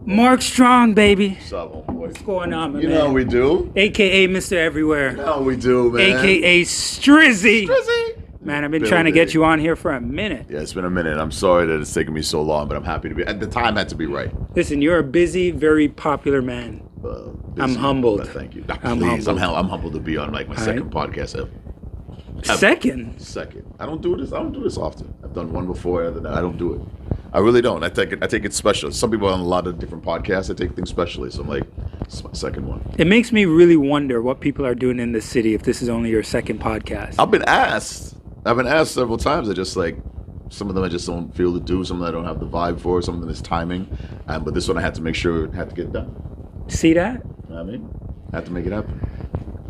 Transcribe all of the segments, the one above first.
Mark Strong, baby. What's up, homeboy? What's going on, man? You know how we do. AKA Mr. Everywhere. You know how we do, man. AKA Strizzzy. Strizzzy. Man, I've been trying to get you on here for a minute. Yeah, it's been a minute. I'm sorry that it's taken me so long, but I'm happy to be. At the time, had to be right. Listen, you're a busy, very popular man. I'm humbled. Thank you. I'm Please, humbled. I'm humbled to be on like my second podcast ever. Second? Second. I don't do this often. I've done one before. Other than that, I don't do it. I really don't. I take it special. Some people on a lot of different podcasts, I take things specially. So I'm like, this is my second one. It makes me really wonder what people are doing in this city if this is only your second podcast. I've been asked several times. I just like, some of them I just don't feel to do. Some of them I don't have the vibe for. Some of them is timing. But this one I had to make sure it had to get done. See that? You know what I mean? I had to make it happen.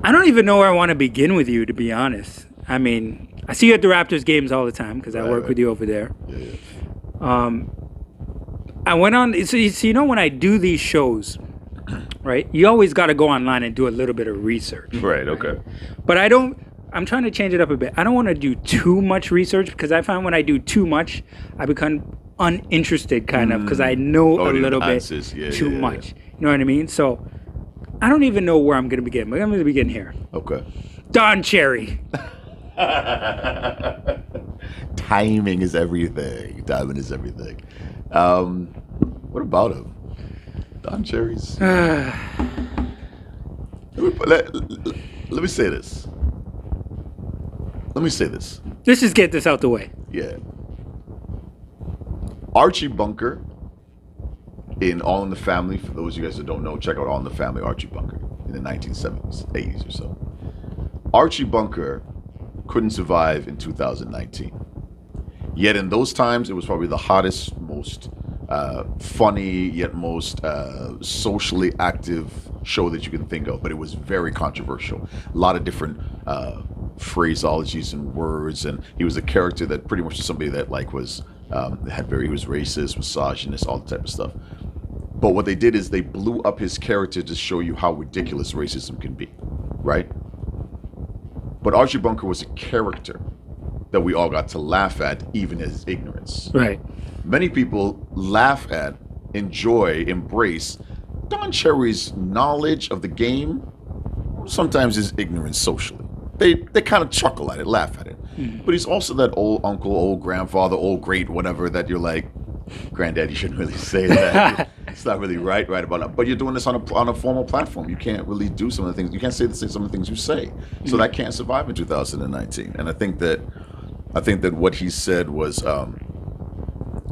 I don't even know where I want to begin with you, to be honest. I mean, I see you at the Raptors games all the time because I work with you over there. Yeah. I went on, so you know when I do these shows, right, you always got to go online and do a little bit of research. Right, okay. But I'm trying to change it up a bit. I don't want to do too much research because I find when I do too much, I become uninterested kind of because I know a little bit too much. You know what I mean? So I don't even know where I'm going to begin, but I'm going to begin here. Okay. Don Cherry. Timing is everything. Timing is everything. What about him? Don Cherry's. Let me say this. Let's just get this out the way. Yeah. Archie Bunker in All in the Family. For those of you guys that don't know, check out All in the Family, Archie Bunker, in the 1970s, 80s or so. Archie Bunker couldn't survive in 2019. Yet in those times, it was probably the hottest, most funny, yet most socially active show that you can think of. But it was very controversial. A lot of different phraseologies and words, and he was a character that pretty much somebody that like was he was racist, misogynist, all that type of stuff. But what they did is they blew up his character to show you how ridiculous racism can be, right? But Archie Bunker was a character that we all got to laugh at, even his ignorance. Right. Many people laugh at, enjoy, embrace Don Cherry's knowledge of the game, sometimes his ignorance socially. They kind of chuckle at it, laugh at it. But he's also that old uncle, old grandfather, old great whatever that you're like, Granddad, you shouldn't really say that. It's not really right about it. But you're doing this on a formal platform. You can't really do some of the things. You can't say some of the things you say. So that can't survive in 2019. And I think that what he said was,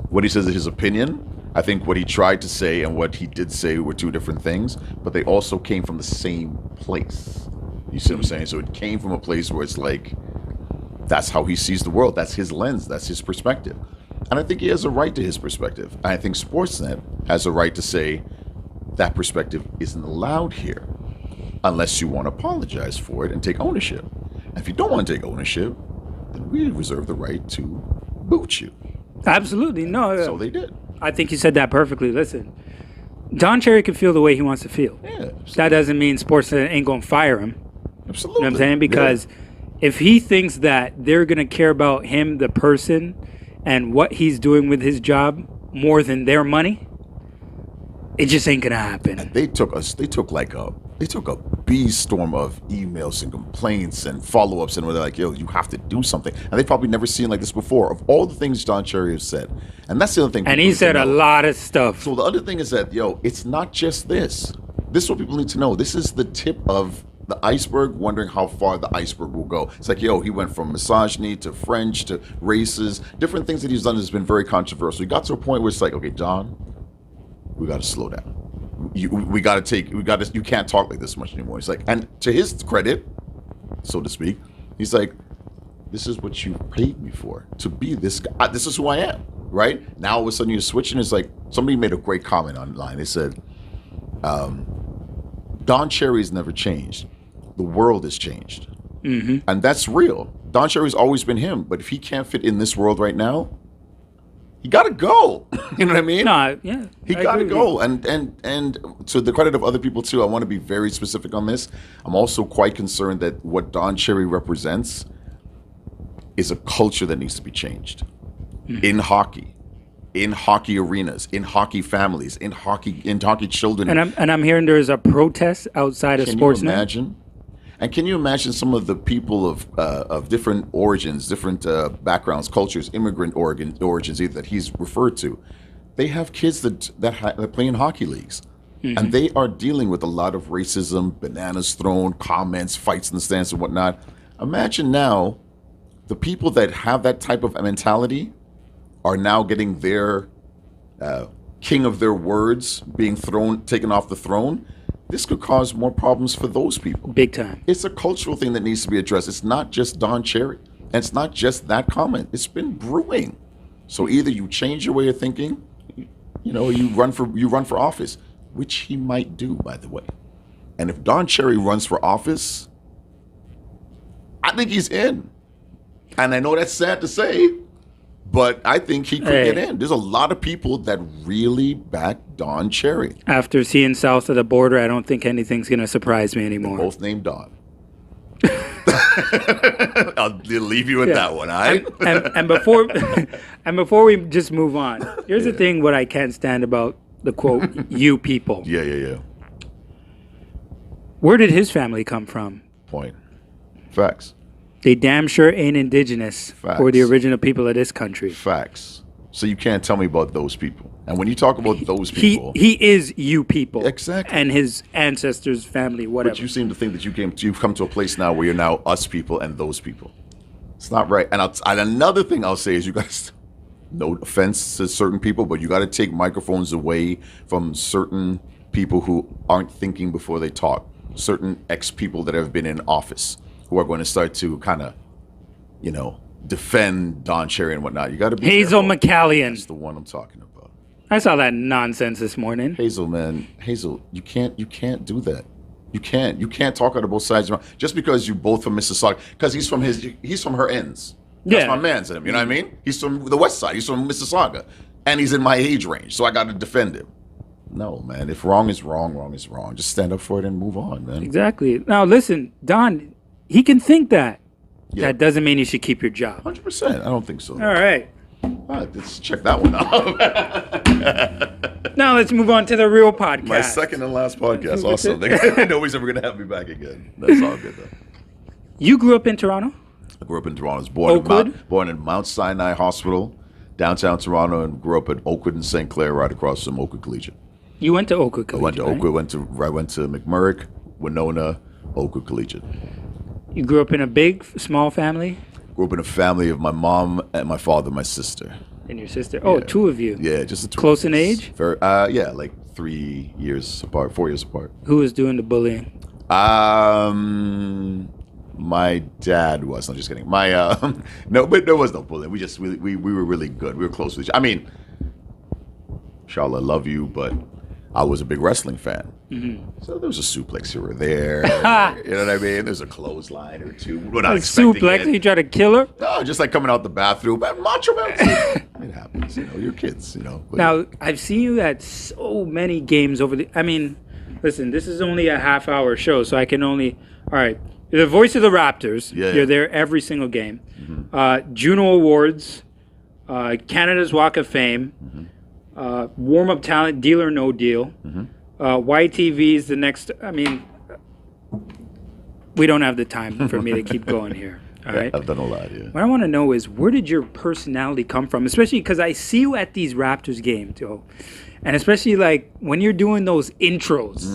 what he says is his opinion. I think what he tried to say and what he did say were two different things, but they also came from the same place. You see what I'm saying? So it came from a place where it's like, that's how he sees the world. That's his lens. That's his perspective. And I think he has a right to his perspective. And I think Sportsnet has a right to say that perspective isn't allowed here unless you want to apologize for it and take ownership. And if you don't want to take ownership, then we reserve the right to boot you. Absolutely. No. So they did. I think you said that perfectly. Listen, Don Cherry can feel the way he wants to feel. Yeah. Absolutely. That doesn't mean Sportsnet ain't going to fire him. Absolutely. You know what I'm saying? Because if he thinks that they're going to care about him, the person, and what he's doing with his job more than their money, it just ain't gonna happen. And they took a bee storm of emails and complaints and follow-ups, and where they're like, yo, you have to do something. And they've probably never seen like this before, of all the things Don Cherry has said. And that's the other thing. And he said a lot of stuff. So the other thing is that, yo, it's not just this. This is what people need to know. This is the tip of the iceberg, wondering how far the iceberg will go. It's like, yo, he went from misogyny to French to races. Different things that he's done has been very controversial. He got to a point where it's like, okay, John, we got to slow down. You can't talk like this much anymore. It's like, and to his credit, so to speak, he's like, this is what you paid me for, to be this guy. This is who I am, right? Now all of a sudden you're switching. It's like, somebody made a great comment online. They said, Don Cherry's never changed. The world has changed. Mm-hmm. And that's real. Don Cherry's always been him, but if he can't fit in this world right now, he got to go. You know what I mean? No, yeah. He got to go. And to the credit of other people too, I want to be very specific on this. I'm also quite concerned that what Don Cherry represents is a culture that needs to be changed in hockey, in hockey arenas, in hockey families, in hockey children. And I'm hearing there's a protest outside of sports now. Can you imagine? And can you imagine some of the people of different origins, different backgrounds, cultures, immigrant origins either that he's referred to? They have kids that play in hockey leagues. Mm-hmm. And they are dealing with a lot of racism, bananas thrown, comments, fights in the stands and whatnot. Imagine now the people that have that type of mentality are now getting their king of their words being taken off the throne. This could cause more problems for those people. Big time. It's a cultural thing that needs to be addressed. It's not just Don Cherry. And it's not just that comment. It's been brewing. So either you change your way of thinking, you run for office, which he might do, by the way. And if Don Cherry runs for office, I think he's in. And I know that's sad to say, but I think he could get in. There's a lot of people that really back Don Cherry. After seeing south of the border, I don't think anything's going to surprise me anymore. They're both named Don. I'll leave you with that one, all right? And before we just move on, here's the thing what I can't stand about the quote, you people. Yeah. Where did his family come from? Point. Facts. They damn sure ain't indigenous or the original people of this country. Facts. So you can't tell me about those people. And when you talk about those people, he is you people. Exactly. And his ancestors, family, whatever. But you seem to think that you've come to a place now where you're now us people and those people. It's not right. And another thing I'll say is you guys, no offense to certain people, but you got to take microphones away from certain people who aren't thinking before they talk. Certain ex-people that have been in office who are going to start to kind of, defend Don Cherry and whatnot. You got to be Hazel careful. McCallion. That's the one I'm talking about. I saw that nonsense this morning. Hazel, you can't do that. You can't talk out of both sides. Just because you both from Mississauga, because he's from her ends. That's my man's in him. You know what I mean? He's from the West Side. He's from Mississauga, and he's in my age range, so I got to defend him. No, man. If wrong is wrong, wrong is wrong. Just stand up for it and move on, man. Exactly. Now, listen, Don, he can think that. Yeah. That doesn't mean you should keep your job. 100%. I don't think so. All right. All right, let's check that one out. Now let's move on to the real podcast. My second and last podcast. Also, nobody's ever going to have me back again. That's all good, though. You grew up in Toronto? I grew up in Toronto. I was born in Mount Sinai Hospital, downtown Toronto, and grew up at Oakwood and St. Clair, right across from Oakwood Collegiate. You went to Oakwood Collegiate, I went to Oakwood. I went to McMurrick, Winona, Oakwood Collegiate. You grew up in a big, small family? Grew up in a family of my mom and my father, my sister. And your sister? Oh, yeah. Two of you? Yeah, just the two. Close in age? Very, like 3 years apart, 4 years apart. Who was doing the bullying? My dad was. I'm just kidding. No, but there was no bullying. We were really good. We were close with each other. I mean, Charlotte, I love you, but I was a big wrestling fan. Mm-hmm. So there was a suplex here or there. You know what I mean? There's a clothesline or two. We're not expecting suplex? You try to kill her? No, just like coming out the bathroom. Macho Man. It happens. You're kids, But now, I've seen you at so many games listen, this is only a half-hour show, so I can only... All right. You're the voice of the Raptors. Yeah. You're there every single game. Mm-hmm. Juno Awards. Canada's Walk of Fame. Mm-hmm. Warm-up talent, Deal or No Deal. Mm-hmm. YTV is the next. We don't have the time for me to keep going here. All right. I've done a lot, yeah. What I want to know is, where did your personality come from? Especially because I see you at these Raptors games, Joe. And especially like when you're doing those intros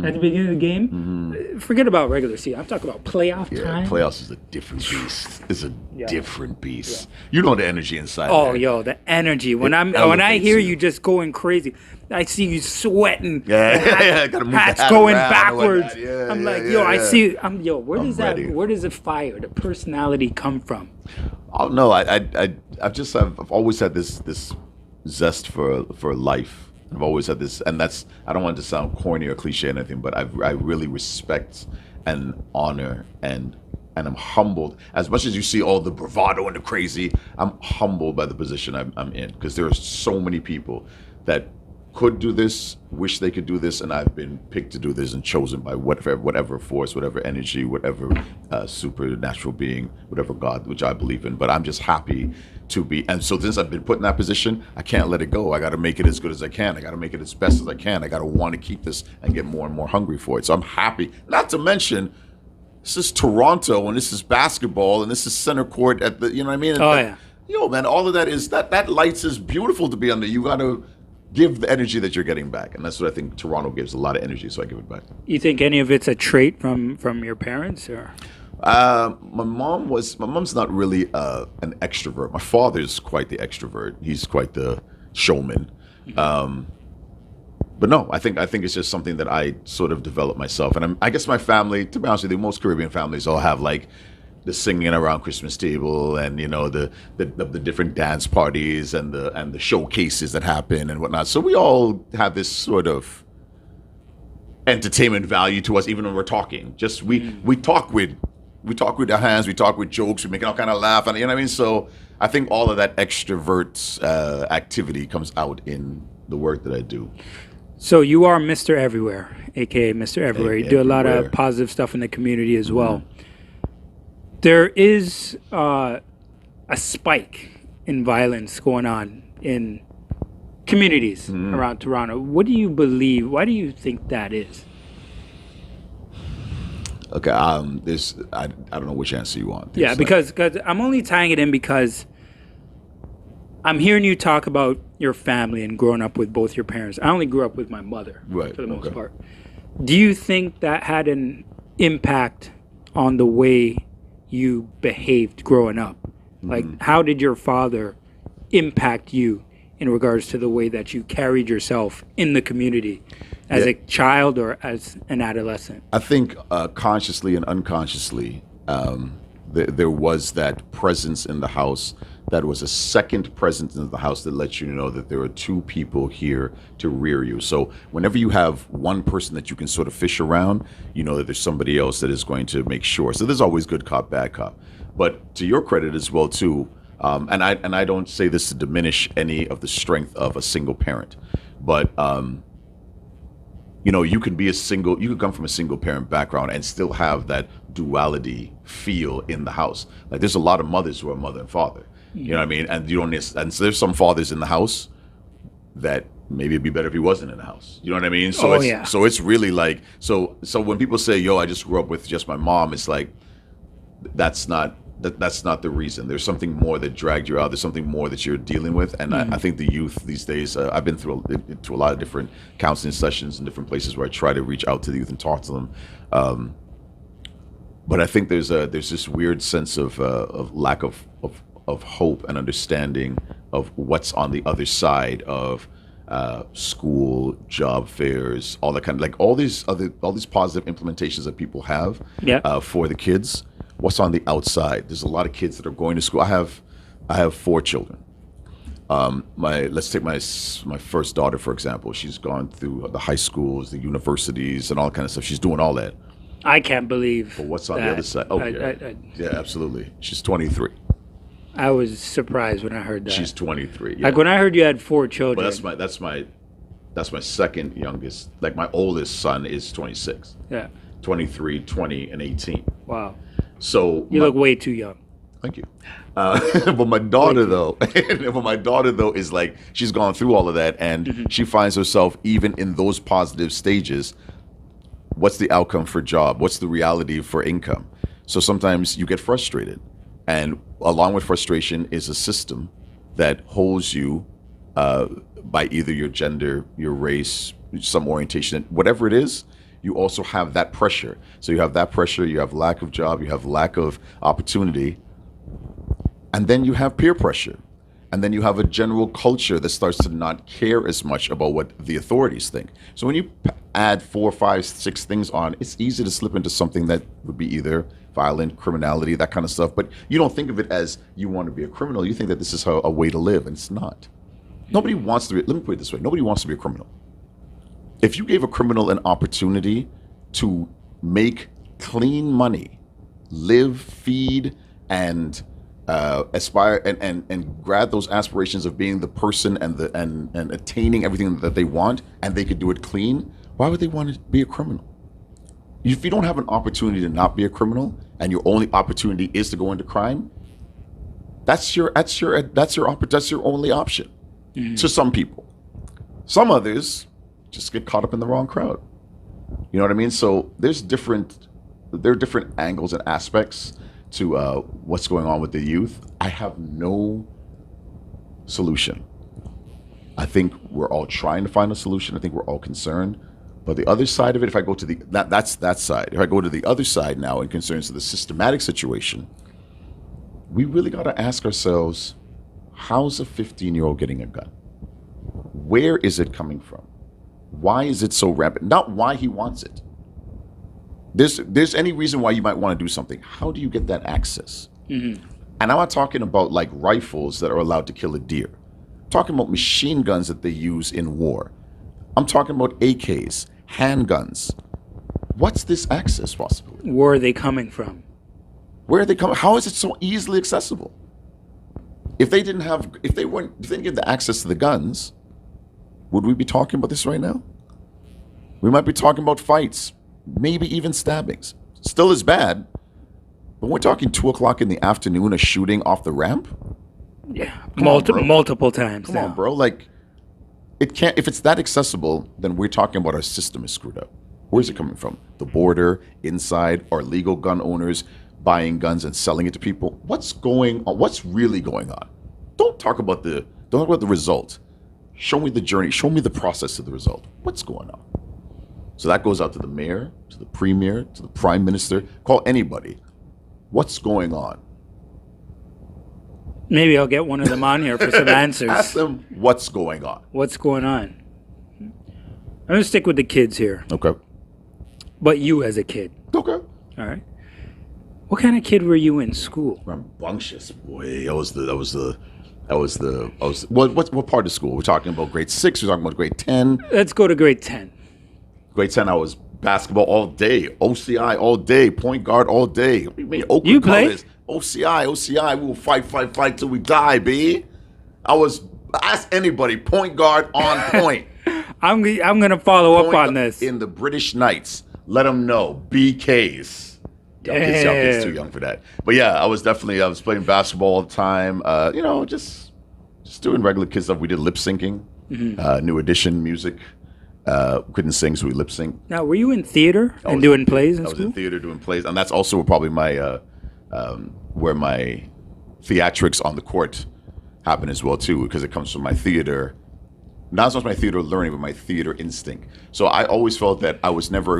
at the beginning of the game, forget about regular season. I'm talking about playoff time. Playoffs is a different beast. It's a different beast. Yeah. You know the energy inside. Oh, yo, the energy. When I hear you just going crazy, I see you sweating. Yeah, gotta move hats going backwards. I'm like, I see. Where does the fire, the personality come from? Oh no, I've always had this zest for life. I've always had this, and that's, I don't want it to sound corny or cliche or anything, but I really respect and honor and I'm humbled. As much as you see all the bravado and the crazy, I'm humbled by the position I'm in, because there are so many people that could do this, wish they could do this, and I've been picked to do this and chosen by whatever force, whatever energy, whatever supernatural being, whatever God, which I believe in. But I'm just happy to be. And so since I've been put in that position, I can't let it go. I got to make it as good as I can. I got to make it as best as I can. I got to want to keep this and get more and more hungry for it. So I'm happy. Not to mention, this is Toronto, and this is basketball, and this is center court at the, you know what I mean? Oh, yeah. Yo, man, all of that is, that lights is beautiful to be under. You got to give the energy that you're getting back. And that's what I think Toronto gives, a lot of energy, so I give it back. You think any of it's a trait from your parents, or? My mom's not really an extrovert. My father's quite the extrovert. He's quite the showman. But no, I think it's just something that I sort of developed myself. And I guess my family, to be honest with you, most Caribbean families all have like the singing around Christmas table, and you know the different dance parties and the showcases that happen and whatnot. So we all have this sort of entertainment value to us, even when we're talking. Just we talk with our hands, we talk with jokes, we make all kind of laugh, and you know what I mean. So I think all of that extrovert activity comes out in the work that I do. So you are Mr. Everywhere, aka Mr. Everywhere. You do a lot of positive stuff in the community as well. There is a spike in violence going on in communities around Toronto. What do you believe? Why do you think that is? Okay, I don't know which answer you want. Yeah, because I'm only tying it in because I'm hearing you talk about your family and growing up with both your parents. I only grew up with my mother, for the most part. Do you think that had an impact on the way you behaved growing up? Like, how did your father impact you in regards to the way that you carried yourself in the community as a child or as an adolescent? I think consciously and unconsciously, there was that presence in the house that was a second presence in the house that lets you know that there are two people here to rear you. So whenever you have one person that you can sort of fish around, you know that there's somebody else that is going to make sure. So there's always good cop, bad cop. But to your credit as well too, and I don't say this to diminish any of the strength of a single parent, but you know, you could come from a single parent background and still have that duality feel in the house. Like there's a lot of mothers who are mother and father. You know what I mean? And and so there's some fathers in the house that maybe it'd be better if he wasn't in the house. You know what I mean? So so it's really like so when people say, "Yo, I just grew up with just my mom," it's like that's not the reason. There's something more that dragged you out. There's something more that you're dealing with. And I think the youth these days, I've been through a lot of different counseling sessions in different places where I try to reach out to the youth and talk to them. But I think there's this weird sense of lack of hope and understanding of what's on the other side of school, job fairs, all that kind of like all these positive implementations that people have for the kids. What's on the outside? There's a lot of kids that are going to school. I have 4 children. Let's take my first daughter for example. She's gone through the high schools, the universities, and all that kind of stuff. She's doing all that. I can't believe. But what's on the other side? Oh yeah, absolutely. She's 23. I was surprised when I heard that. She's 23. Yeah. Like when I heard you had 4 children. But that's my second youngest. Like my oldest son is 26. Yeah. 23, 20, and 18. Wow. So you look way too young. Thank you. But my daughter though, is like she's gone through all of that, and she finds herself even in those positive stages. What's the outcome for job? What's the reality for income? So sometimes you get frustrated. And along with frustration is a system that holds you by either your gender, your race, some orientation, whatever it is. You also have that pressure. So you have that pressure, you have lack of job, you have lack of opportunity, and then you have peer pressure. And then you have a general culture that starts to not care as much about what the authorities think. So when you add 4, 5, 6 things on, it's easy to slip into something that would be either violent, criminality, that kind of stuff. But you don't think of it as you want to be a criminal. You think that this is a way to live, and it's not. Nobody wants to be, let me put it this way, nobody wants to be a criminal. If you gave a criminal an opportunity to make clean money, live, feed, and aspire and grab those aspirations of being the person and attaining everything that they want, and they could do it clean, why would they want to be a criminal? If you don't have an opportunity to not be a criminal, and your only opportunity is to go into crime, that's your only option. To some people. Some others just get caught up in the wrong crowd. You know what I mean? So there are different angles and aspects to what's going on with the youth. I have no solution. I think we're all trying to find a solution. I think we're all concerned. But the other side of it, if I go to that's that side. If I go to the other side now in concerns to the systematic situation, we really got to ask ourselves, how's a 15-year-old getting a gun? Where is it coming from? Why is it so rampant? Not why he wants it. There's any reason why you might want to do something. How do you get that access? Mm-hmm. And I'm not talking about like rifles that are allowed to kill a deer. I'm talking about machine guns that they use in war. I'm talking about AKs, handguns. What's this access possibility? Where are they coming from? Where are they coming? How is it so easily accessible? If they didn't get the access to the guns, would we be talking about this right now? We might be talking about fights, maybe even stabbings. Still as bad, but we're talking 2:00 in the afternoon, a shooting off the ramp. Yeah, multiple times. Come on, bro. Like, it can't. If it's that accessible, then we're talking about our system is screwed up. Where's it coming from? The border, inside, or legal gun owners buying guns and selling it to people? What's going on? What's really going on? Don't talk about the result. Show me the journey. Show me the process of the result. What's going on? So that goes out to the mayor, to the premier, to the prime minister. Call anybody. What's going on? Maybe I'll get one of them on here for some answers. Ask them what's going on. What's going on? I'm going to stick with the kids here. Okay. But you as a kid. Okay. All right. What kind of kid were you in school? Rambunctious, boy. What part of school? We're talking about grade 6. We're talking about grade 10. Let's go to grade 10. Grade 10, I was basketball all day, OCI all day, point guard all day. What do you mean? Oakland you played? OCI. We will fight till we die, B. Ask anybody, point guard on point. I'm gonna follow up on this. In the British Knights, let them know, BKs. Y'all kids too young for that. But yeah, I was playing basketball all the time. Just doing regular kid stuff. We did lip syncing, New Edition music. Couldn't sing, so we lip sync. Now, were you in theater and doing plays in school? I was in theater doing plays, and that's also probably my where my theatrics on the court happen as well too, because it comes from my theater. Not as much my theater learning, but my theater instinct. So I always felt that I was never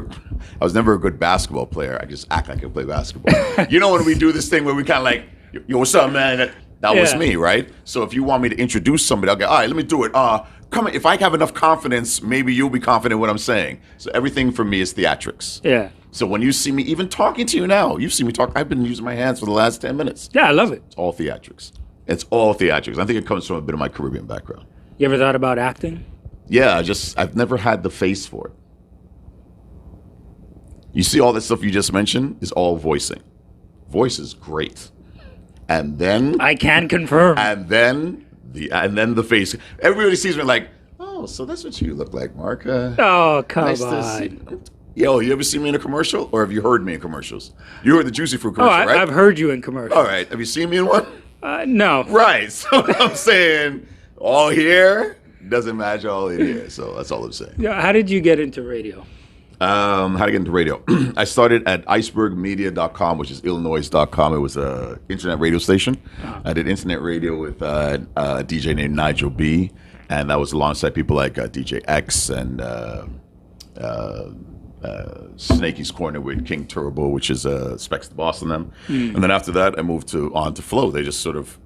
a good basketball player. I just act like I could play basketball. When we do this thing where we kind of like, yo, what's up, man? That was me, right? So if you want me to introduce somebody, I'll go, all right, let me do it. Come on, if I have enough confidence, maybe you'll be confident in what I'm saying. So everything for me is theatrics. Yeah. So when you see me even talking to you now, you've seen me talk. I've been using my hands for the last 10 minutes. Yeah, I love it. It's all theatrics. It's all theatrics. I think it comes from a bit of my Caribbean background. You ever thought about acting? Yeah, I've never had the face for it. You see all that stuff you just mentioned is all voicing. Voice is great. And then I can confirm. And then the face. Everybody sees me like, oh, so that's what you look like, Mark. Oh, come nice on. Yo, you ever seen me in a commercial, or have you heard me in commercials? You heard the Juicy Fruit commercial, right? I've heard you in commercials. All right. Have you seen me in one? No. Right. So I'm saying all here doesn't match all in here. So that's all I'm saying. Yeah. How did you get into radio? How to get into radio? I started at icebergmedia.com, which is illinois.com. It was an internet radio station. Uh-huh. I did internet radio with a DJ named Nigel B, and that was alongside people like DJ X and Snakey's Corner with King Turbo, which is Specs the Boss and them. And then after that, I moved on to Flow. They just sort of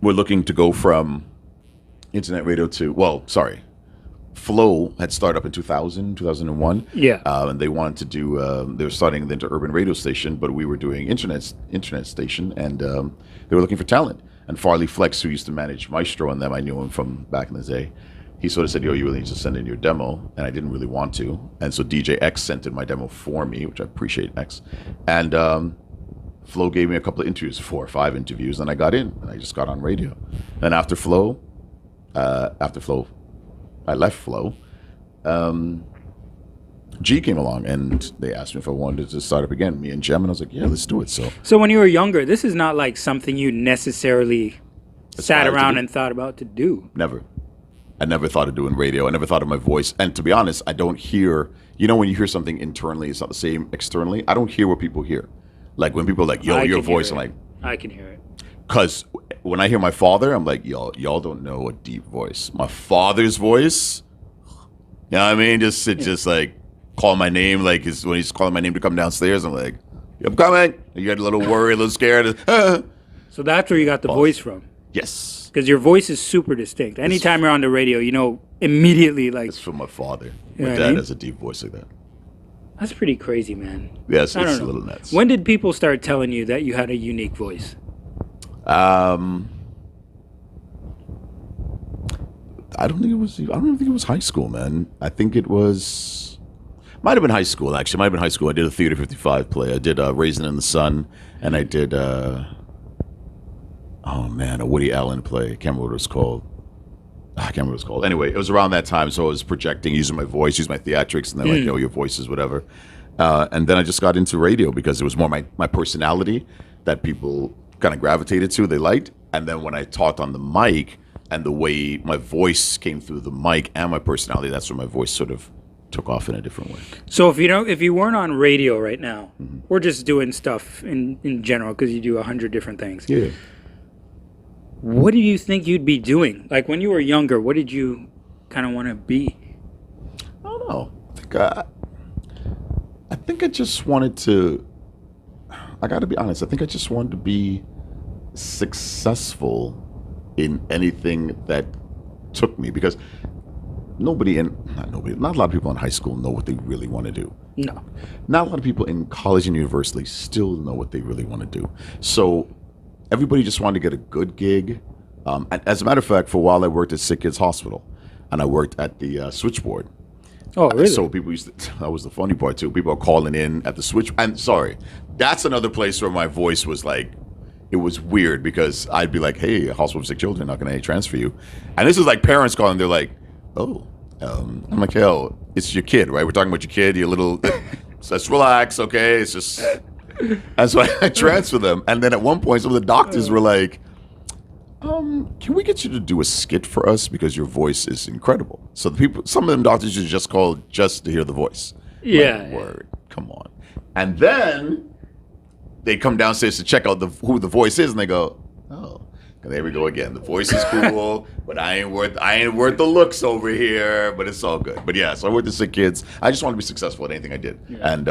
were looking to go from internet radio to, Flow had started up in 2001. Yeah. And they wanted to do, they were starting the interurban radio station, but we were doing internet station, and they were looking for talent. And Farley Flex, who used to manage Maestro and them, I knew him from back in the day. He sort of said, yo, you really need to send in your demo. And I didn't really want to. And so DJ X sent in my demo for me, which I appreciate, X. And Flo gave me a couple of interviews, 4 or 5 interviews, and I got in, and I just got on radio. And after Flo, I left Flo. G came along, and they asked me if I wanted to start up again, me and Jem, and I was like, yeah, let's do it. So when you were younger, this is not like something you necessarily sat around and thought about to do. Never. I never thought of doing radio. I never thought of my voice. And to be honest, I don't hear, when you hear something internally, it's not the same externally. I don't hear what people hear. Like when people are like, yo, your voice, I'm like, I can hear it. Because when I hear my father, I'm like, y'all don't know a deep voice. My father's voice, you know what I mean? Just like call my name, like when he's calling my name to come downstairs, I'm like, I'm coming. You get a little worried, a little scared. So that's where you got the voice from. Yes. Because your voice is super distinct. Anytime you're on the radio, immediately like. It's from my father. My dad has a deep voice like that. That's pretty crazy, man. Yes, it's a little nuts. When did people start telling you that you had a unique voice? I don't think it was high school, man. I think it might have been high school, actually. Might have been high school. I did a Theater 55 play. I did Raisin in the Sun, and I did a Woody Allen play. I can't remember what it was called. Anyway, it was around that time, so I was projecting, using my voice, using my theatrics, and they're like, your voice is whatever. And then I just got into radio because it was more my personality that people kind of gravitated to, they liked. And then when I talked on the mic and the way my voice came through the mic and my personality, that's where my voice sort of took off in a different way. So if you weren't on radio right now, we're just doing stuff in general because you do 100 different things. Yeah. What do you think you'd be doing? Like when you were younger, what did you kind of want to be? I don't know. I think I just wanted to, I got to be honest, I think I just wanted to be successful in anything that took me, because not a lot of people in high school know what they really want to do. No. Not a lot of people in college and university still know what they really want to do. So everybody just wanted to get a good gig. As a matter of fact, for a while I worked at Sick Kids Hospital, and I worked at the switchboard. Oh, really? So people that was the funny part too. People are calling in at the switch. And sorry, that's another place where my voice was like, it was weird, because I'd be like, hey, hospital for sick children, not going to transfer you. And this is like parents calling, they're like, oh, I'm like, hell, it's your kid, right? We're talking about your kid, your little, so let's relax, okay? It's just, and so I transfer them. And then at one point, some of the doctors were like, can we get you to do a skit for us, because your voice is incredible? So some of them doctors you just called just to hear the voice. Yeah. Like, word, come on. And then they come downstairs to check out who the voice is, and they go, oh, there we go again. The voice is cool, but I ain't worth the looks over here. But it's all good. But yeah, so I worked with Sick Kids. I just wanted to be successful at anything I did, and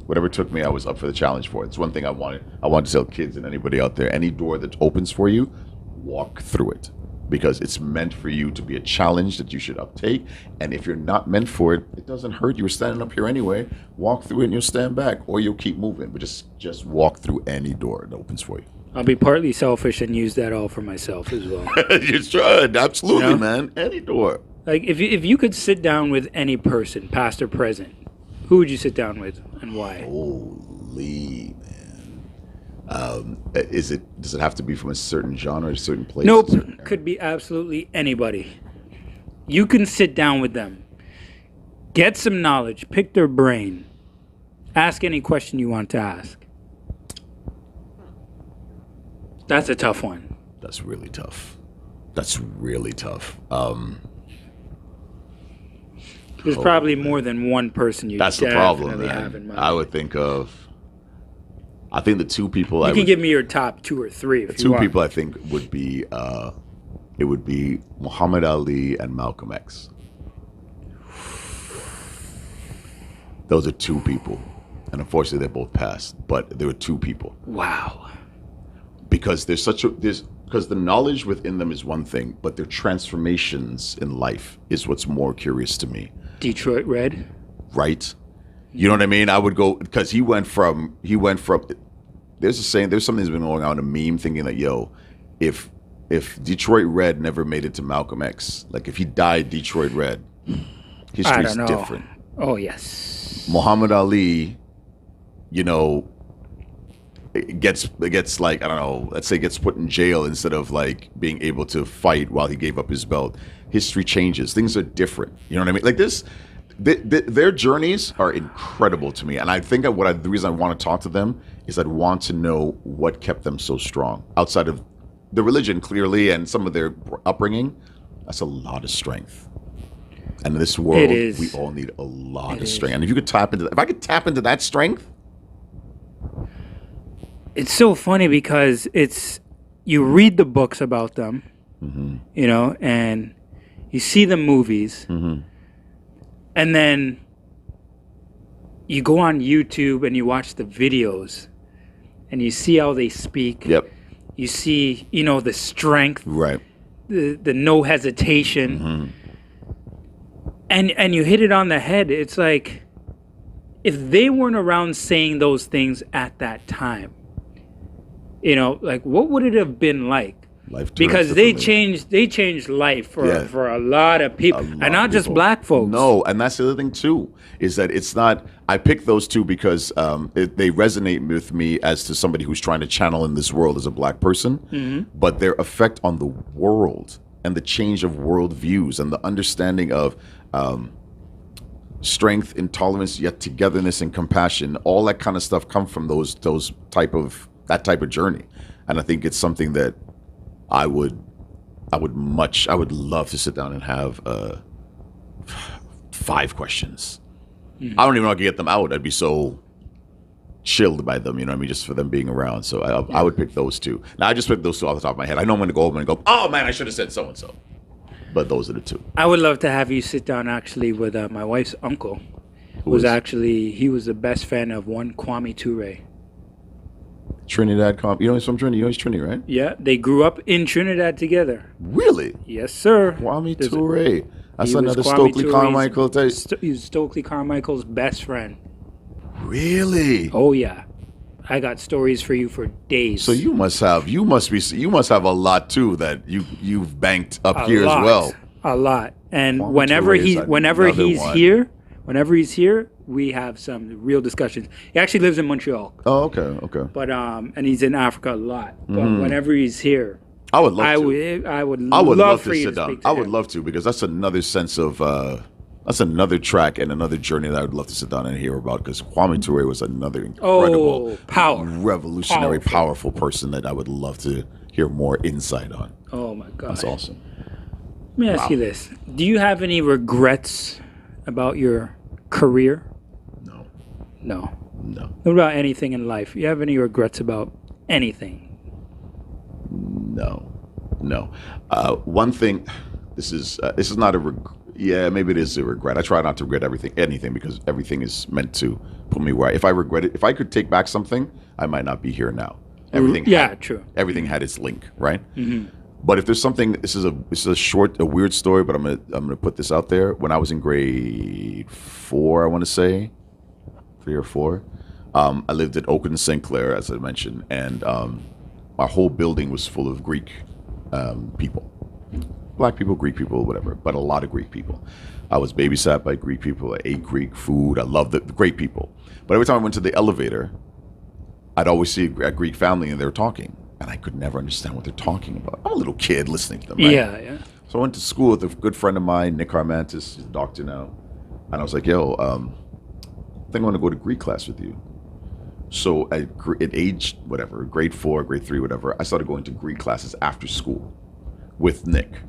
whatever took me, I was up for the challenge for it. It's one thing I wanted. I wanted to tell kids and anybody out there, any door that opens for you, walk through it, because it's meant for you to be a challenge that you should uptake. And if you're not meant for it, it doesn't hurt. You were standing up here anyway. Walk through it and you'll stand back, or you'll keep moving. But just walk through any door that opens for you. I'll be partly selfish and use that all for myself as well. You should, absolutely, man. Any door. Like if you could sit down with any person, past or present, who would you sit down with and why? Holy man. Does it have to be from a certain genre, a certain place? Nope. Could be absolutely anybody. You can sit down with them, get some knowledge, pick their brain, ask any question you want to ask. That's a tough one. That's really tough. There's probably more than one person you That's the problem, man. have in mind. I think the two people you can give me your top 2 or 3 if you want. Two people I think would be it would be Muhammad Ali and Malcolm X. Those are two people, and unfortunately they both passed. But there were two people. Wow. Because because the knowledge within them is one thing, but their transformations in life is what's more curious to me. Detroit Red. Right. You know what I mean? I would go, because he went from there's a saying, there's something that's been going on, a meme thinking that, yo, if Detroit Red never made it to Malcolm X, like if he died Detroit Red, history's different. Oh yes. Muhammad Ali, gets like, I don't know, let's say gets put in jail instead of like being able to fight while he gave up his belt. History changes. Things are different. You know what I mean? Like this, their journeys are incredible to me. And I think the reason I want to talk to them is I'd want to know what kept them so strong. Outside of the religion, clearly, and some of their upbringing, that's a lot of strength. And in this world, we all need a lot of strength. And if you could tap into that, if I could tap into that strength. It's so funny because you read the books about them, you know, and you see the movies, and then you go on YouTube and you watch the videos, and you see how they speak. Yep. You see, you know, the strength, right? The no hesitation, and you hit it on the head. It's like if they weren't around saying those things at that time, you know, like what would it have been like? Because they changed life for a lot of people, and not just black folks. No, and that's the other thing too, is that it's not. I picked those two because they resonate with me as to somebody who's trying to channel in this world as a black person, but their effect on the world and the change of world views and the understanding of strength, intolerance, yet togetherness and compassion, all that kind of stuff come from that type of journey, and I think it's something that I would love to sit down and have 5 questions. I don't even know how I could get them out. I'd be so chilled by them, you know what I mean, just for them being around. So I would pick those two. Now, I just picked those two off the top of my head. I know I'm going to go home and go, oh, man, I should have said so-and-so. But those are the two. I would love to have you sit down, actually, with my wife's uncle. He was the best fan of one Kwame Ture. Trinidad, you know he's from Trinidad. You know he's Trinidad, right? Yeah, they grew up in Trinidad together. Really? Yes, sir. Kwame Ture. That's another Stokely Carmichael. He's Stokely Carmichael's best friend. Really? Oh yeah, I got stories for you for days. So you must have a lot too that you've banked up here as well. A lot. And whenever he's here, we have some real discussions. He actually lives in Montreal. Oh, okay. But and he's in Africa a lot. But whenever he's here, I would love to. I would love for you to sit down. I would love to, because that's another sense of that's another track and another journey that I would love to sit down and hear about, because Kwame Ture was another incredible, revolutionary, powerful person that I would love to hear more insight on. Oh my God. That's awesome. Let me ask you this. Do you have any regrets about your career? No. What about anything in life? You have any regrets about anything? No. One thing, this is not a regret. Yeah, maybe it is a regret. I try not to regret anything, because everything is meant to put me where. If I regret it, if I could take back something, I might not be here now. True. Everything had its link, right? But if there's something, this is a weird story, but I'm gonna put this out there. When I was in grade 4, I want to say 3 or 4, I lived at Oakland St. Clair, as I mentioned, and our whole building was full of Greek people. Black people, Greek people, whatever, but a lot of Greek people. I was babysat by Greek people. I ate Greek food. I loved the great people. But every time I went to the elevator, I'd always see a Greek family, and they were talking, and I could never understand what they're talking about. I'm a little kid listening to them, right? Yeah. So I went to school with a good friend of mine, Nick Harmantis, he's a doctor now, and I was like, yo, I think I want to go to Greek class with you. So at age, whatever, grade 4, grade 3, whatever, I started going to Greek classes after school with Nick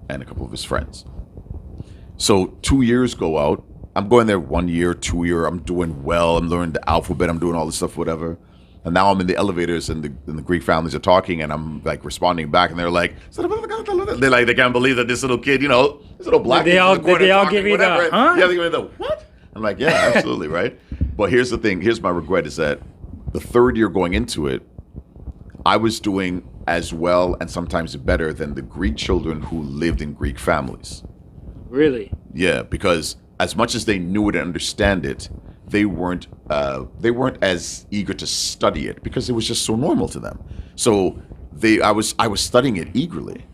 and a couple of his friends. So 2 years go out. I'm going there 1 year, 2 year. I'm doing well. I'm learning the alphabet. I'm doing all this stuff, whatever. And now I'm in the elevators, and the Greek families are talking, and I'm like responding back, and they're like, they can't believe that this little kid, this little black kid. They all give you the, huh? Yeah, they give me the what? I'm like, yeah, absolutely, right? But here's the thing. Here's my regret, is that the 3rd year going into it, I was doing as well and sometimes better than the Greek children who lived in Greek families. Really? Yeah, because as much as they knew it and understand it, they weren't as eager to study it, because it was just so normal to them. So I was studying it eagerly.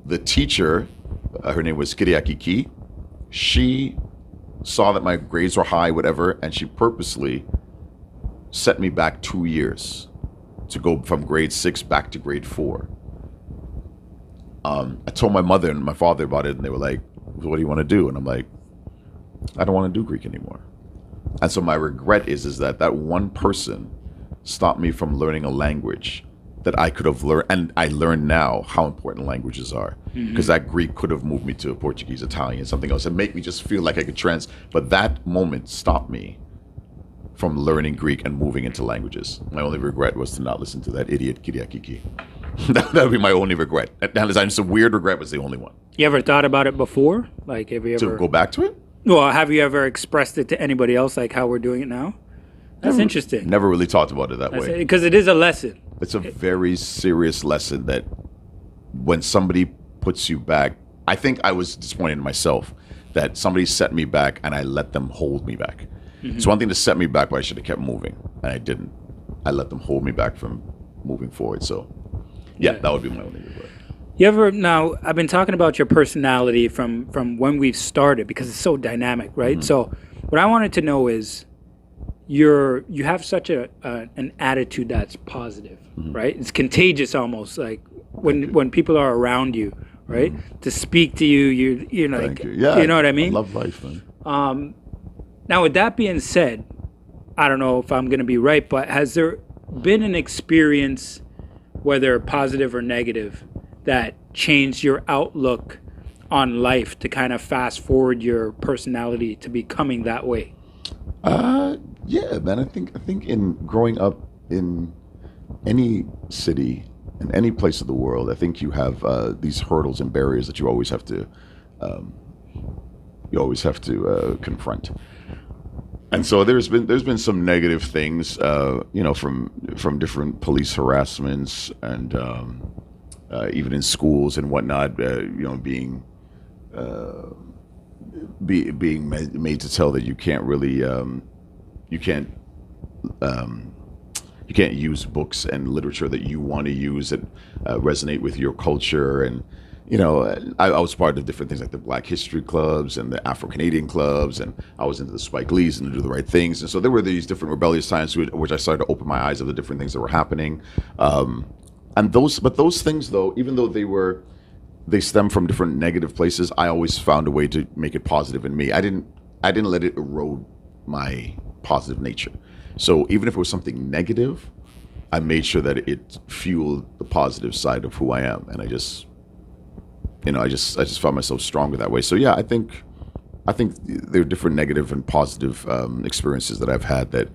The teacher, her name was Kyriaki Ki, she saw that my grades were high, whatever, and she purposely set me back 2 years to go from grade 6 back to grade 4. I told my mother and my father about it, and they were like, what do you want to do? And I'm like, I don't want to do Greek anymore. And so my regret is that one person stopped me from learning a language that I could have learned. And I learned now how important languages are, because that Greek could have moved me to Portuguese, Italian, something else, and make me just feel like I could But that moment stopped me from learning Greek and moving into languages. My only regret was to not listen to that idiot Kyriakiki. That would be my only regret. It's a weird regret, but it's the only one. You ever thought about it before? Like, have you ever... To go back to it? Well, have you ever expressed it to anybody else, like how we're doing it now? That's interesting. Never really talked about it that way. Because it is a lesson. It's a very serious lesson that when somebody puts you back, I think I was disappointed in myself that somebody set me back and I let them hold me back. It's one thing to set me back, but I should have kept moving, and I didn't. I let them hold me back from moving forward. So, yeah, that would be my only regret. Now, I've been talking about your personality from when we've started, because it's so dynamic, right? So what I wanted to know is you have such an attitude that's positive, right? It's contagious almost, like when people are around you, right? To speak to you, you're like, Thank you. Yeah, you know what I mean? I love life, man. Now, with that being said, I don't know if I'm going to be right, but has there been an experience, whether positive or negative, that changed your outlook on life to kind of fast forward your personality to becoming that way? Yeah, man. I think in growing up in any city, in any place of the world, I think you have these hurdles and barriers that you always have to confront. And so there's been some negative things, from different police harassments and even in schools and whatnot, being made to tell that you can't really you can't use books and literature that you want to use that resonate with your culture. And I was part of different things like the Black History clubs and the Afro-Canadian clubs, and I was into the Spike Lees and to Do the Right Things. And so there were these different rebellious times which I started to open my eyes of the different things that were happening. And those things, though, even though they stem from different negative places, I always found a way to make it positive in me. I didn't let it erode my positive nature. So even if it was something negative, I made sure that it fueled the positive side of who I am, and I just found myself stronger that way. So yeah, I think there are different negative and positive experiences that I've had that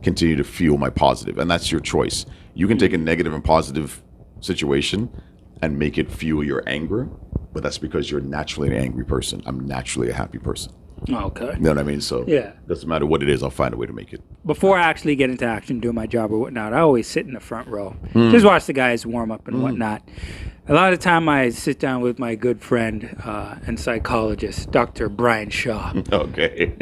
continue to fuel my positive, and that's your choice. You can take a negative and positive situation and make it fuel your anger, but that's because you're naturally an angry person. I'm naturally a happy person. Okay. You know what I mean? So yeah, doesn't matter what it is, I'll find a way to make it. Before I actually get into action, doing my job or whatnot, I always sit in the front row. Just watch the guys warm up and whatnot. A lot of the time I sit down with my good friend and psychologist, Dr. Brian Shaw. Okay.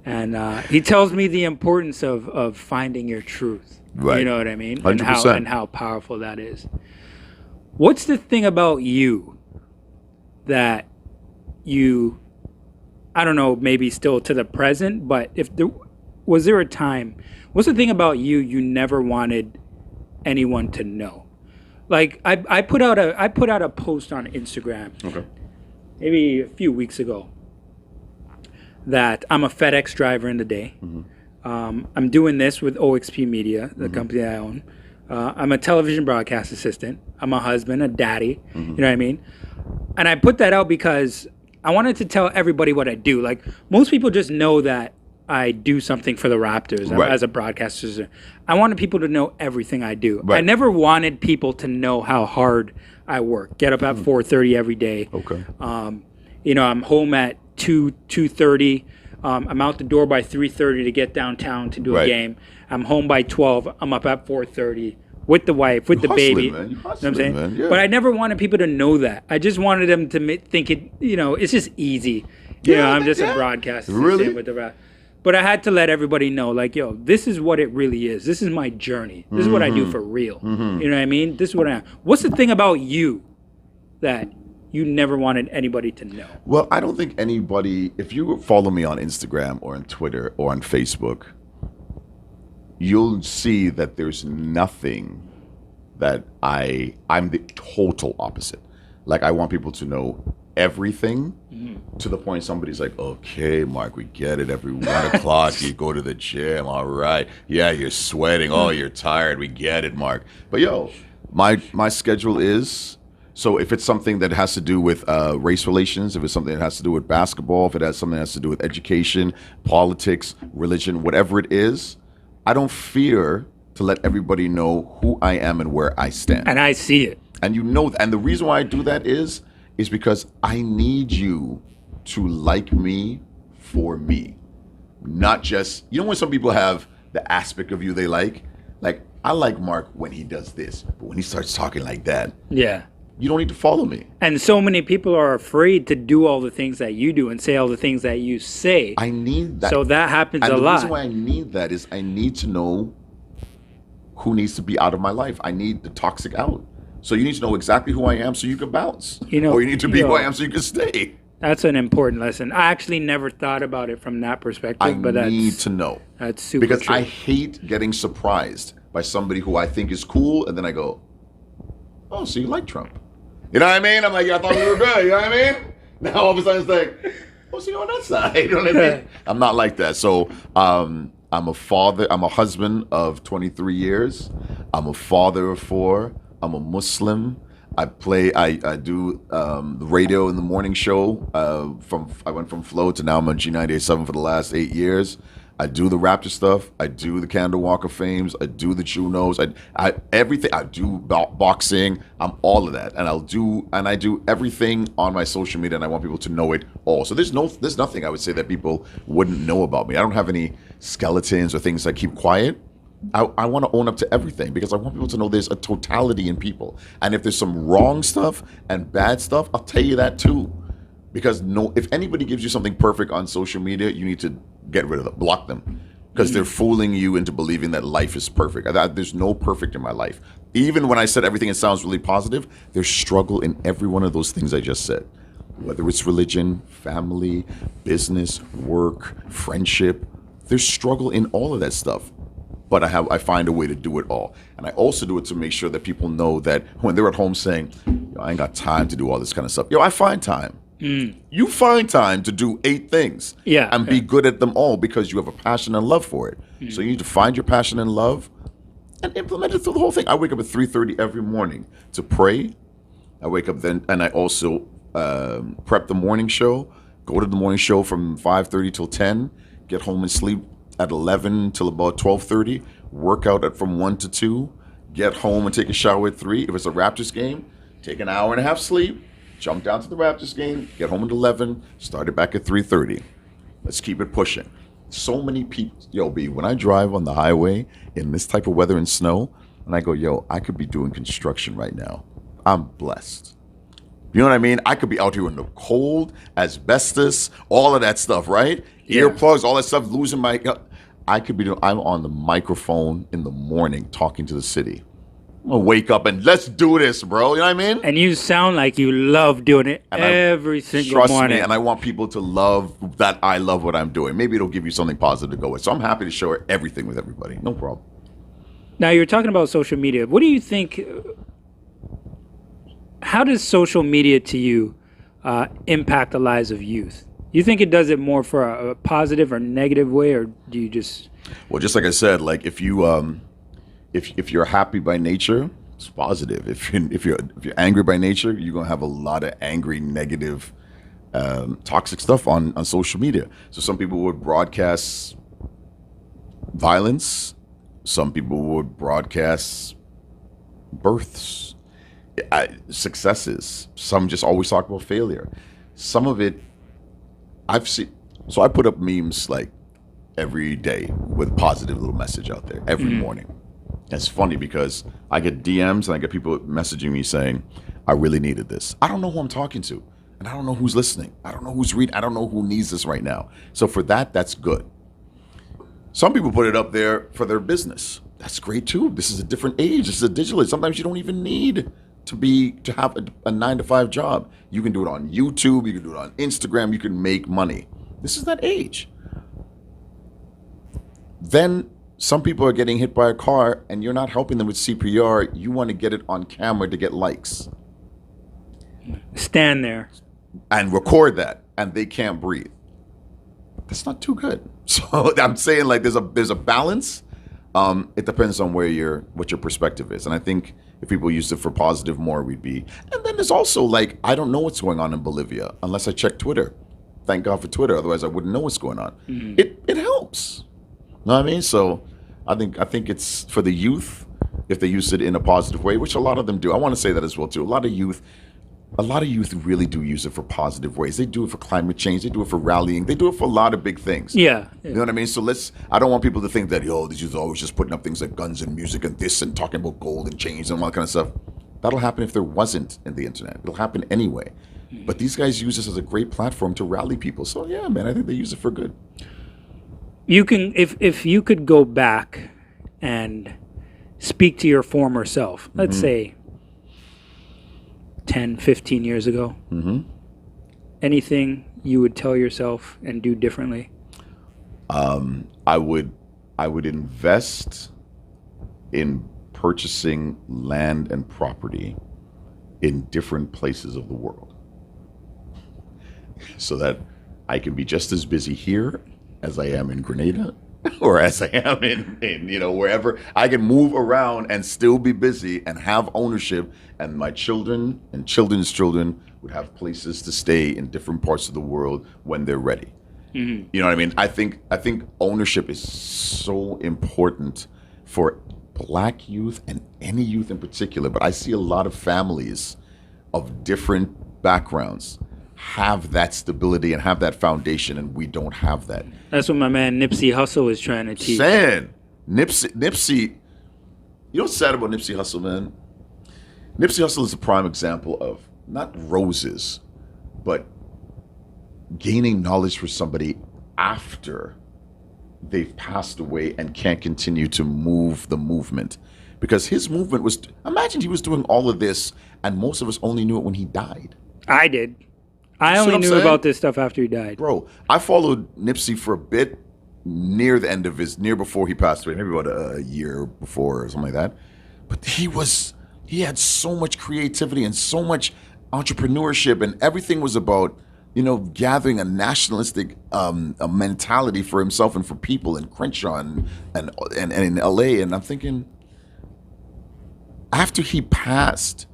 And he tells me the importance of finding your truth. Right. You know what I mean? 100%. And how powerful that is. What's the thing about you that you, I don't know, maybe still to the present, but was there a time, what's the thing about you never wanted anyone to know? Like I put out a post on Instagram, maybe a few weeks ago, that I'm a FedEx driver in the day. I'm doing this with OXP Media, the company I own. I'm a television broadcast assistant. I'm a husband, a daddy. You know what I mean? And I put that out because I wanted to tell everybody what I do. Like, most people just know that I do something for the Raptors as a broadcaster. I wanted people to know everything I do. Right. I never wanted people to know how hard I work. Get up at 4:30 every day. Okay. I'm home at 2:30. I'm out the door by 3:30 to get downtown to do a game. I'm home by 12. I'm up at 4:30 with the wife, with the baby. Man. You know what I'm saying? Man. Yeah. But I never wanted people to know that. I just wanted them to think it. It's just easy. I'm just a broadcaster. Really? With the But I had to let everybody know, like, yo, this is what it really is. This is my journey. This is what I do for real. You know what I mean? This is what I am. What's the thing about you that you never wanted anybody to know? Well, I don't think anybody, if you follow me on Instagram or on Twitter or on Facebook, you'll see that there's nothing that I'm the total opposite. Like, I want people to know everything to the point somebody's like, okay, Mark, we get it. Every 1 o'clock you go to the gym. All right. Yeah, you're sweating. Oh, you're tired. We get it, Mark. But yo, my schedule is, so if it's something that has to do with race relations, if it's something that has to do with basketball, if it has something that has to do with education, politics, religion, whatever it is, I don't fear to let everybody know who I am and where I stand. And I see it. And you know, and the reason why I do that is because I need you to like me for me. Not just, you know when some people have the aspect of you they like I like Mark when he does this, but when he starts talking like that, yeah, you don't need to follow me. And so many people are afraid to do all the things that you do and say all the things that you say. I need that. So that happens and a lot. The reason why I need that is I need to know who needs to be out of my life. I need the toxic out. So you need to know exactly who I am so you can bounce. Or you need to be who I am so you can stay. That's an important lesson. I actually never thought about it from that perspective. I need to know. That's super because true. I hate getting surprised by somebody who I think is cool, and then I go, oh, so you like Trump. You know what I mean? I'm like, yeah, I thought we were good. You know what I mean? Now all of a sudden it's like, oh, so you're on that side. You know what I mean? I'm not like that. So I'm a father. I'm a husband of 23 years. I'm a father of 4. I'm a Muslim. I do the radio in the morning show. I went from Flow to now I'm on G98.7 for the last 8 years. I do the Raptor stuff. I do the Candle Walk of Fames. I do the Junos. I everything. I do boxing. I'm all of that, and I do everything on my social media, and I want people to know it all. So there's nothing I would say that people wouldn't know about me. I don't have any skeletons or things I keep quiet. I want to own up to everything because I want people to know there's a totality in people. And if there's some wrong stuff and bad stuff, I'll tell you that too. Because if anybody gives you something perfect on social media, you need to get rid of them, block them. Because they're fooling you into believing that life is perfect. There's no perfect in my life. Even when I said everything, it sounds really positive, there's struggle in every one of those things I just said. Whether it's religion, family, business, work, friendship, there's struggle in all of that stuff. But I find a way to do it all. And I also do it to make sure that people know that when they're at home saying, yo, I ain't got time to do all this kind of stuff. Yo, I find time. You find time to do 8 things and be good at them all because you have a passion and love for it. So you need to find your passion and love and implement it through the whole thing. I wake up at 3:30 every morning to pray. I wake up then and I also prep the morning show, go to the morning show from 5:30 till 10, get home and sleep at 11 till about 12:30, work out from 1 to 2, get home and take a shower at 3. If it's a Raptors game, take an hour and a half sleep, jump down to the Raptors game, get home at 11, start it back at 3:30. Let's keep it pushing. So many people, yo, B, when I drive on the highway in this type of weather and snow, and I go, yo, I could be doing construction right now. I'm blessed. You know what I mean? I could be out here in the cold, asbestos, all of that stuff, right? Yeah. Earplugs, all that stuff, losing my... I could be doing... I'm on the microphone in the morning talking to the city. I'm going to wake up and let's do this, bro. You know what I mean? And you sound like you love doing it every single morning. Trust me, and I want people to love that I love what I'm doing. Maybe it'll give you something positive to go with. So I'm happy to share everything with everybody. No problem. Now, you're talking about social media. What do you think... How does social media to you impact the lives of youth? You think it does it more for a positive or negative way, or do you just... Well, just like I said, like if you're happy by nature, it's positive. If you're angry by nature, you're gonna have a lot of angry, negative, toxic stuff on social media. So some people would broadcast violence. Some people would broadcast births, successes. Some just always talk about failure. Some of it I've seen. So I put up memes like every day with a positive little message out there every morning. It's funny because I get DMs and I get people messaging me saying, I really needed this. I don't know who I'm talking to, and I don't know who's listening. I don't know who's reading. I don't know who needs this right now. So for that, that's good. Some people put it up there for their business. That's great too. This is a different age. This is a digital age. Sometimes you don't even need to have a 9-to-5 job. You can do it on YouTube. You can do it on Instagram. You can make money. This is that age. Then some people are getting hit by a car and you're not helping them with CPR. You want to get it on camera to get likes. Stand there. And record that, and they can't breathe. That's not too good. So I'm saying, like, there's a balance. It depends on what your perspective is. And I think if people used it for positive more, we'd be. And then there's also, like, I don't know what's going on in Bolivia unless I check Twitter. Thank God for Twitter. Otherwise, I wouldn't know what's going on. Mm-hmm. It helps. You know what I mean? So I think it's for the youth, if they use it in a positive way, which a lot of them do. I want to say that as well, too. A lot of youth really do use it for positive ways. They do it for climate change. They do it for rallying. They do it for a lot of big things. Yeah. You know what I mean? So I don't want people to think that, these youth are always just putting up things like guns and music and this and talking about gold and change and all that kind of stuff. That'll happen if there wasn't in the internet. It'll happen anyway. But these guys use this as a great platform to rally people. So yeah, man, I think they use it for good. You can, if you could go back and speak to your former self, let's say 10, 15 years ago, anything you would tell yourself and do differently? I would invest in purchasing land and property in different places of the world so that I can be just as busy here as I am in Grenada or as I am in wherever. I can move around and still be busy and have ownership, and my children and children's children would have places to stay in different parts of the world when they're ready. Mm-hmm. You know what I mean? I think ownership is so important for Black youth and any youth in particular, but I see a lot of families of different backgrounds have that stability and have that foundation, and we don't have that. That's what my man Nipsey Hussle is trying to teach. Nipsey, you know what's sad about Nipsey Hussle, man? Nipsey Hussle is a prime example of not roses, but gaining knowledge for somebody after they've passed away and can't continue to move the movement. Because his movement was, imagine he was doing all of this and most of us only knew it when he died. I did. I only knew about this stuff after he died. Bro, I followed Nipsey for a bit near the end of near before he passed away, maybe about a year before or something like that. But he had so much creativity and so much entrepreneurship, and everything was about, gathering a nationalistic a mentality for himself and for people in Crenshaw and in LA. And I'm thinking, after he passed,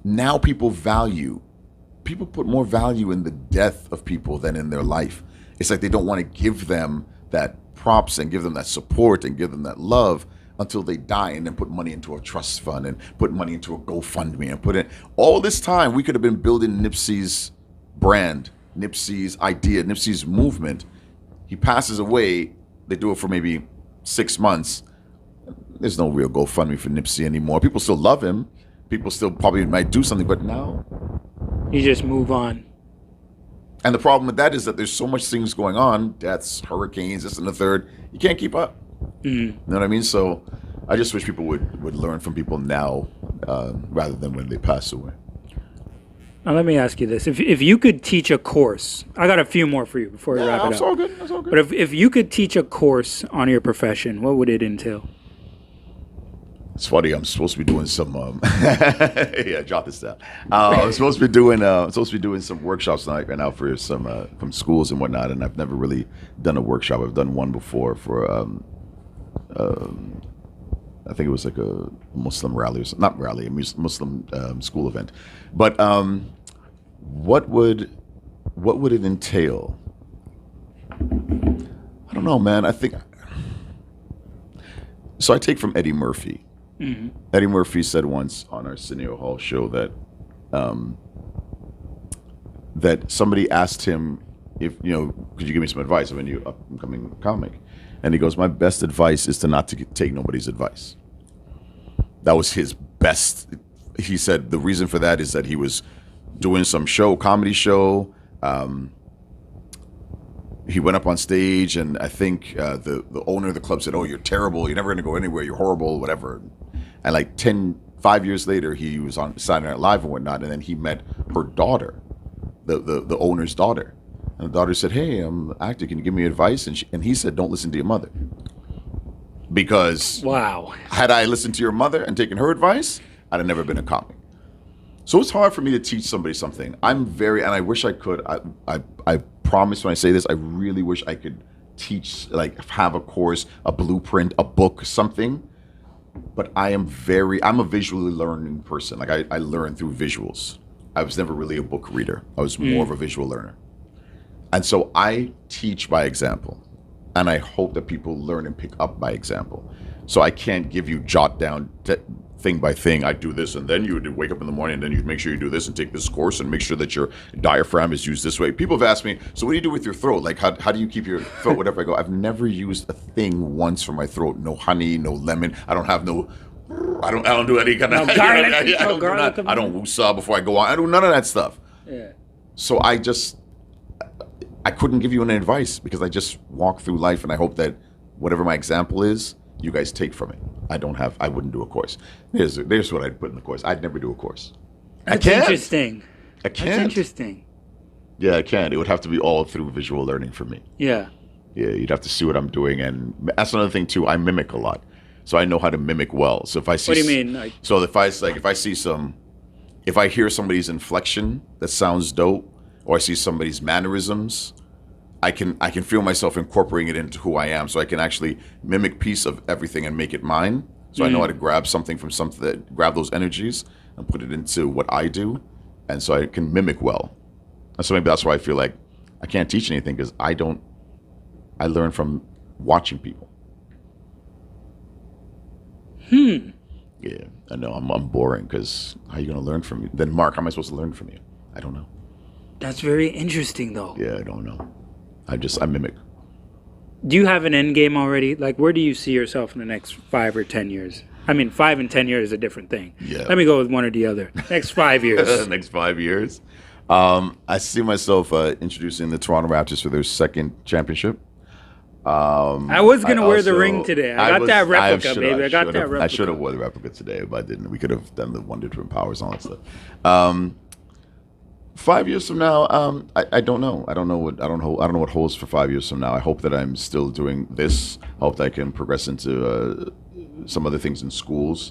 now people put more value in the death of people than in their life. It's like they don't want to give them that props and give them that support and give them that love until they die, and then put money into a trust fund and put money into a GoFundMe and put in. All this time, we could have been building Nipsey's brand, Nipsey's idea, Nipsey's movement. He passes away. They do it for maybe 6 months. There's no real GoFundMe for Nipsey anymore. People still love him. People still probably might do something, but now you just move on. And the problem with that is that there's so much things going on, deaths, hurricanes, this and the third. You can't keep up. Mm-hmm. You know what I mean? So I just wish people would learn from people now rather than when they pass away. Now let me ask you this: if you could teach a course, I got a few more for you before we wrap it up. That's all good. That's all good. But if you could teach a course on your profession, what would it entail? It's funny. I'm supposed to be doing some. Yeah, jot this down. I'm supposed to be doing some workshops right now for some from schools and whatnot. And I've never really done a workshop. I've done one before for I think it was like a Muslim rally, not rally, a Muslim school event. But what would it entail? I don't know, man. I think so. I take from Eddie Murphy. Mm-hmm. Eddie Murphy said once on our Arsenio Hall show that that somebody asked him if, could you give me some advice of a new upcoming comic? And he goes, my best advice is to not to take nobody's advice. That was his best. He said the reason for that is that he was doing some comedy show. He went up on stage, and I think the owner of the club said, oh, you're terrible. You're never going to go anywhere. You're horrible, whatever. And like 5 years later, he was on Saturday Night Live and whatnot, and then he met her daughter, the owner's daughter. And the daughter said, hey, I'm an actor. Can you give me advice? And he said, don't listen to your mother. Because wow, had I listened to your mother and taken her advice, I'd have never been a comic. So it's hard for me to teach somebody something. And I wish I could. I promise when I say this, I really wish I could teach, like have a course, a blueprint, a book, something. But I'm a visually learning person. Like I learn through visuals. I was never really a book reader. I was more of a visual learner. And so I teach by example. And I hope that people learn and pick up by example. So I can't give you jot down thing by thing. I do this, and then you would wake up in the morning, and then you'd make sure you do this and take this course and make sure that your diaphragm is used this way. People have asked me, so what do you do with your throat? Like, how do you keep your throat, whatever? I go, I've never used a thing once for my throat. No honey, no lemon. I don't do any kind of garlic. I don't woosah before I go on. I do none of that stuff. Yeah. So I couldn't give you any advice because I just walk through life, and I hope that whatever my example is, you guys take from it. I wouldn't do a course. Here's what I'd put in the course. I'd never do a course. That's interesting. I can't. That's interesting. Yeah, I can't. It would have to be all through visual learning for me. Yeah. Yeah, you'd have to see what I'm doing, and that's another thing too. I mimic a lot, so I know how to mimic well. So if I see, what do you mean? Like, so if I hear somebody's inflection that sounds dope, or I see somebody's mannerisms, I can feel myself incorporating it into who I am. So I can actually mimic piece of everything and make it mine. So I know how to grab something from grab those energies and put it into what I do, and so I can mimic well. And so maybe that's why I feel like I can't teach anything, because I learn from watching people. Yeah, I know I'm boring, because how are you going to learn from me? Then Mark, how am I supposed to learn from you? I don't know. That's very interesting, though. Yeah, I don't know. I mimic. Do you have an end game already? Like, where do you see yourself in the next 5 or 10 years? I mean, 5 and 10 years is a different thing. Yeah. Let me go with one or the other. Next 5 years. Next 5 years. I see myself introducing the Toronto Raptors for their second championship. I was going to wear the ring today. I got that replica, baby. I got that replica. I should have wore the replica today, but I didn't. We could have done the Wonder Twin Powers and all that stuff. 5 years from now, I don't know. I don't know what holds for 5 years from now. I hope that I'm still doing this. I hope that I can progress into some other things in schools,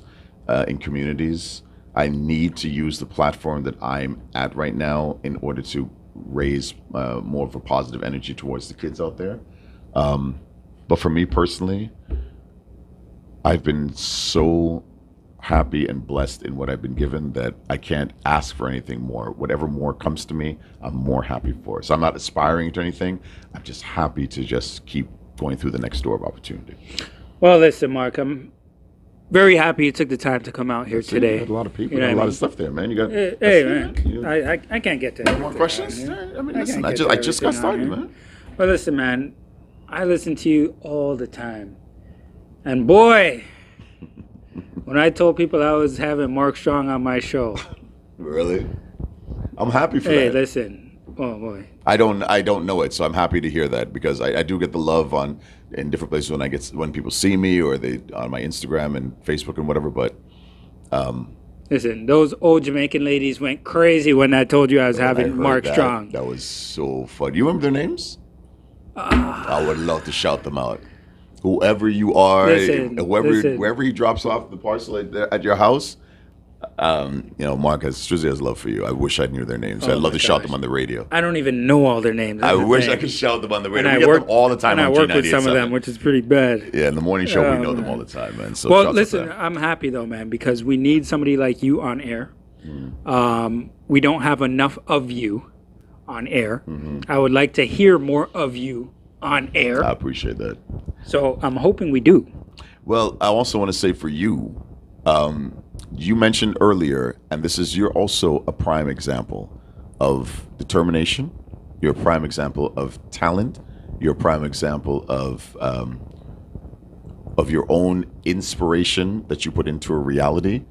in communities. I need to use the platform that I'm at right now in order to raise more of a positive energy towards the kids out there. But for me personally, I've been so happy and blessed in what I've been given that I can't ask for anything more. Whatever more comes to me, I'm more happy for. So I'm not aspiring to anything. I'm just happy to just keep going through the next door of opportunity. Well, listen, Mark, I'm very happy you took the time to come out here today. You had a lot of people, a lot of stuff there, man. You got man. I can't get to more questions. I mean, listen, I just got started, man. Well, listen, man, I listen to you all the time, and boy, when I told people I was having Mark Strong on my show, really, I'm happy for that. Hey, listen, oh boy, I don't know it, so I'm happy to hear that, because I do get the love in different places when people see me, or they on my Instagram and Facebook and whatever. But listen, those old Jamaican ladies went crazy when I told you I was having Mark Strong. That was so fun. You remember their names? I would love to shout them out. Whoever you are, wherever he drops off the parcel at your house, Mark Strizzzy has love for you. I wish I knew their names. I'd love to shout them on the radio. I don't even know all their names. I wish I could shout them on the radio. We get them all the time on G98.7. And I work with some of them, which is pretty bad. Yeah, in the morning show, we know them all the time, man. So well, listen, I'm happy, though, man, because we need somebody like you on air. We don't have enough of you on air. I would like to hear more of you on air. I appreciate that. So I'm hoping we do. Well, I also want to say for you, you mentioned earlier, and you're also a prime example of determination. You're a prime example of talent. You're a prime example of your own inspiration that you put into a reality.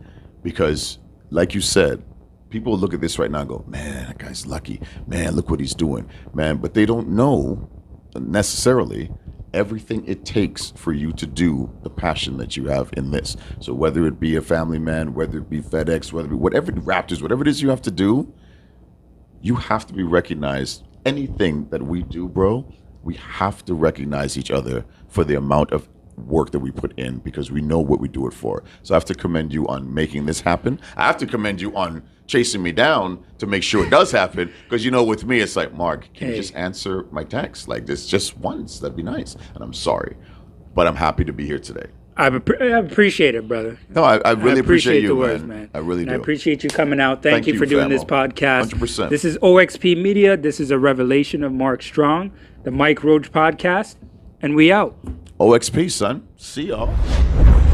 Because, like you said, people look at this right now and go, man, that guy's lucky. Man, look what he's doing. Man, but they don't know necessarily everything it takes for you to do the passion that you have in this. So whether it be a family man, whether it be FedEx, whatever the Raptors, whatever it is you have to do, you have to be recognized. Anything that we do, bro, we have to recognize each other for the amount of work that we put in because we know what we do it for. So I have to commend you on making this happen. I have to commend you on chasing me down to make sure it does happen, because with me it's like, Mark, can you just answer my text like this just once? That'd be nice. And I'm sorry, but I'm happy to be here today. I appreciate it, brother. No, I really appreciate you, the words, man. I really do. I appreciate you coming out. Thank you for doing this podcast. 100%. This is OXP Media. This is a revelation of Mark Strong, the Mike Roach Podcast, and we out. OXP, son. See y'all.